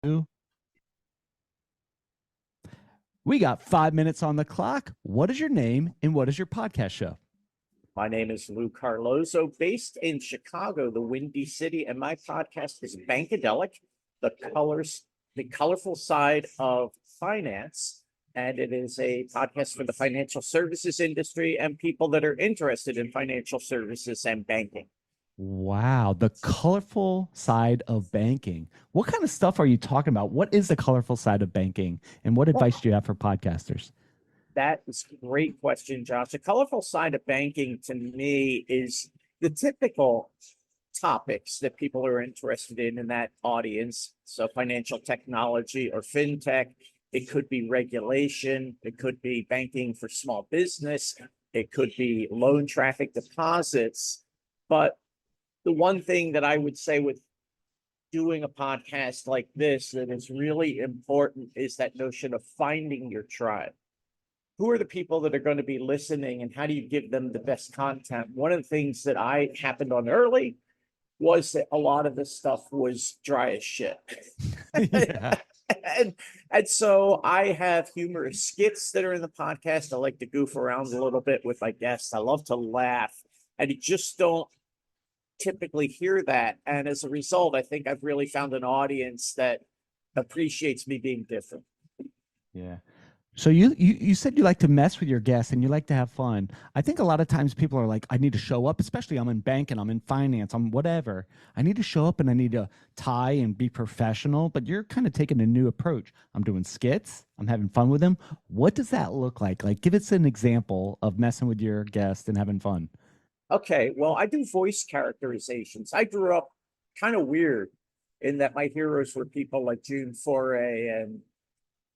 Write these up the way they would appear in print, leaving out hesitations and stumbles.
We got 5 minutes on the clock. What is your name and what is your podcast show? My name is Lou Carlozo, based in Chicago, the Windy City, and my podcast is Bankadelic, the colorful side of finance. And it is a podcast for the financial services industry and people that are interested in financial services and banking. Wow, the colorful side of banking. What kind of stuff are you talking about? What is the colorful side of banking? And what Well, advice do you have for podcasters? that is a great question, Josh. The colorful side of banking to me is the typical topics that people are interested in that audience. So financial technology or fintech, it could be regulation, it could be banking for small business, it could be loan traffic deposits. But the one thing that I would say with doing a podcast like this that is really important is that notion of finding your tribe. Who are the people that are going to be listening and how do you give them the best content? One of the things that I happened on early was that a lot of this stuff was dry as shit. Yeah. and so I have humorous skits that are in the podcast. I like to goof around a little bit with my guests. I love to laugh, and you just don't typically hear that. And as a result, I think I've really found an audience that appreciates me being different. Yeah. So you said you like to mess with your guests and you like to have fun. I think a lot of times people are like, I need to show up, especially I'm in banking, I'm in finance, I'm whatever. I need to show up and I need to tie and be professional, but you're kind of taking a new approach. I'm doing skits, I'm having fun with them. What does that look like? Like, give us an example of messing with your guest and having fun. Okay, well, I do voice characterizations. I grew up kind of weird in that my heroes were people like June Foray and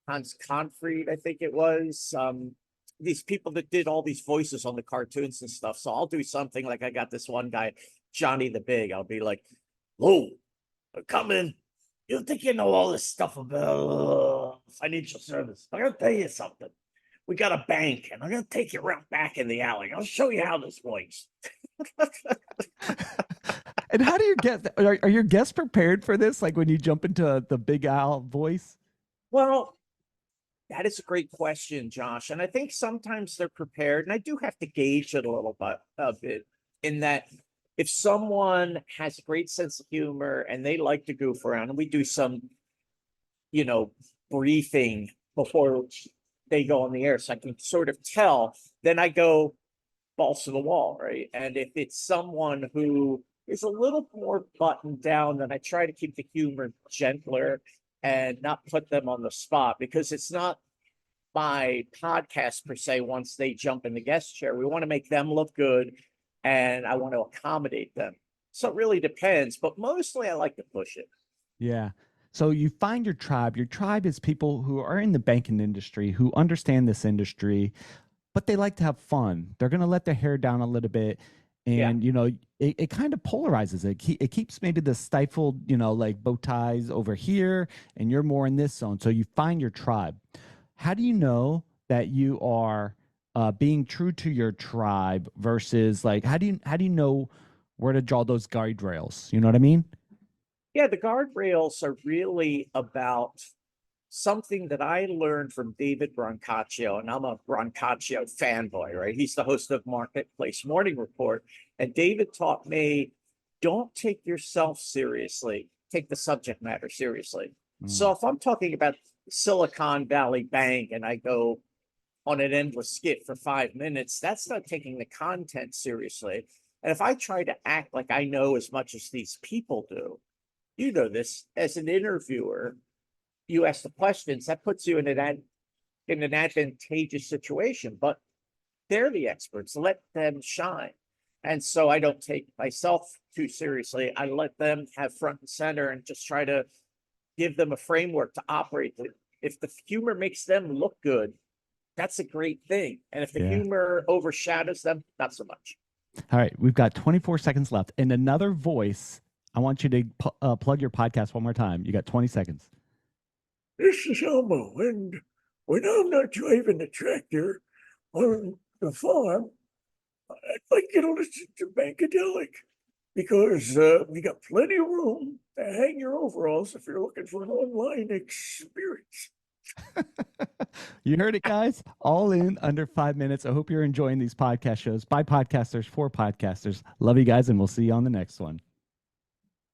Hans Confried, I think it was. These people that did all these voices on the cartoons and stuff. So I'll do something like I got this one guy, Johnny the Big. I'll be like, Lou, come in. You think you know all this stuff about financial service? I'm gonna tell you something. We got a bank, and I'm gonna take you around back in the alley. I'll show you how this works. And how do you get, are your guests prepared for this? Like when you jump into the Big Al voice? Well, that is a great question, Josh. And I think sometimes they're prepared, and I do have to gauge it a little bit in that if someone has a great sense of humor and they like to goof around, and we do some, briefing before they go on the air, so I can sort of tell, then I go balls to the wall, right? And if it's someone who is a little more buttoned down, then I try to keep the humor gentler and not put them on the spot, because it's not my podcast per se. Once they jump in the guest chair, we want to make them look good and I want to accommodate them. So it really depends, but mostly I like to push it. Yeah. So you find your tribe. Your tribe is people who are in the banking industry, who understand this industry, but they like to have fun. They're going to let their hair down a little bit. Yeah. And, it kind of polarizes it. It keeps maybe the stifled, like bow ties over here, and you're more in this zone. So you find your tribe. How do you know that you are being true to your tribe versus like, how do you know where to draw those guardrails? You know what I mean? Yeah, the guardrails are really about something that I learned from David Brancaccio, and I'm a Brancaccio fanboy, right? He's the host of Marketplace Morning Report. And David taught me, don't take yourself seriously, take the subject matter seriously. So Mm. if I'm talking about Silicon Valley Bank and I go on an endless skit for 5 minutes, that's not taking the content seriously. And if I try to act like I know as much as these people do, you know this, as an interviewer, you ask the questions, that puts you in an advantageous situation, but they're the experts. Let them shine. And so I don't take myself too seriously. I let them have front and center and just try to give them a framework to operate. If the humor makes them look good, that's a great thing. And if the Yeah. humor overshadows them, not so much. All right. We've got 24 seconds left. And another voice, I want you to plug your podcast one more time. You got 20 seconds. This is Elmo, and when I'm not driving the tractor on the farm, I'd like you to listen to Bankadelic. because we got plenty of room to hang your overalls if you're looking for an online experience. You heard it, guys. All in under 5 minutes. I hope you're enjoying these podcast shows by podcasters for podcasters. Love you guys, and we'll see you on the next one.